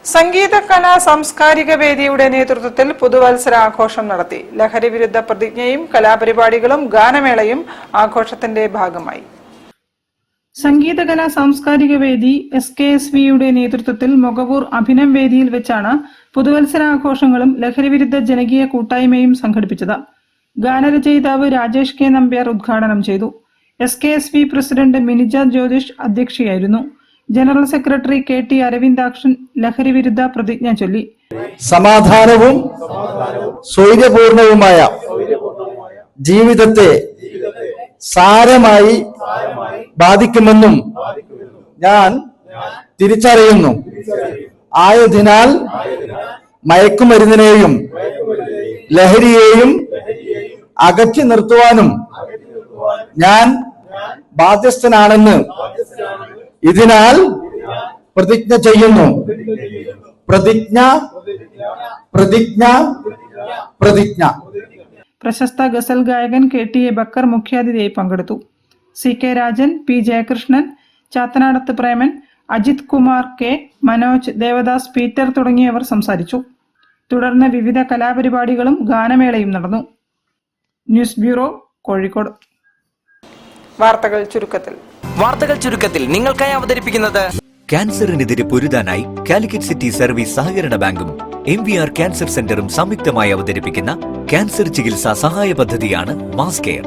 സംഗീത കലാ സാംസ്കാരിക വേദിയുടെ നേതൃത്വത്തിൽ പുതുവത്സരാഘോഷം നടത്തി. ലഹരി വിരുദ്ധ പ്രതിജ്ഞയും കലാപരിപാടികളും ഗാനമേളയും ആഘോഷത്തിന്റെ ഭാഗമായി. സംഗീതകലാ സാംസ്കാരിക വേദി SKSVയുടെ നേതൃത്വത്തിൽ മൊകവൂർ അഭിനം വേദിയിൽ വെച്ചാണ് പുതുവത്സരാഘോഷങ്ങളും ലഹരിവിരുദ്ധ ജനകീയ കൂട്ടായ്മയും സംഘടിപ്പിച്ചത്. ഗാനരചയിതാവ് രാജേഷ് K നമ്പ്യാർ ഉദ്ഘാടനം ചെയ്തു. SKSV പ്രസിഡന്റ് മിനിജ ജ്യോതിഷ് അധ്യക്ഷയായിരുന്നു. ജനറൽ സെക്രട്ടറി KT അരവിന്ദാക്ഷൻ ലഹരിവിരുദ്ധ പ്രതിജ്ഞ ചൊല്ലി. സമാധാനവും സ്വൈര്യപൂർണവുമായ ജീവിതത്തെ സാരമായി ബാധിക്കുമെന്നും ഞാൻ തിരിച്ചറിയുന്നു. ആയതിനാൽ മയക്കുമരുന്നിനെയും ലഹരിയെയും അകറ്റി നിർത്തുവാനും ഞാൻ ബാധ്യസ്ഥനാണെന്ന് ഇതിനാൽ പ്രതിജ്ഞ ചെയ്യുന്നു. പ്രതിജ്ഞ പ്രതിജ്ഞ പ്രതിജ്ഞ. പ്രശസ്ത ഗസൽ ഗായകൻ KT ബക്കർ മുഖ്യാതിഥിയായി പങ്കെടുത്തു. CK Rajan, P Jayakrishnan, Chathanadath Preman, Ajith Kumar K, Manoj, Devadas, Peter തുടങ്ങിയവർ സംസാരിച്ചു. തുടർന്ന് വിവിധ കലാപരിപാടികളും ഗാനമേളയും നടന്നു. News bureau, Kozhikode. വാർത്തകൾ ചുരുക്കത്തിൽ നിങ്ങൾക്കായി അവതരിപ്പിക്കുന്നത് ക്യാൻസറിനെതിരെ പൊരുതാനായി കാലിക്കറ്റ് സിറ്റി സർവീസ് സഹകരണ ബാങ്കും MVR ക്യാൻസർ സെന്ററും സംയുക്തമായി അവതരിപ്പിക്കുന്ന ക്യാൻസർ ചികിത്സാ സഹായ പദ്ധതിയാണ് മാസ് കെയർ.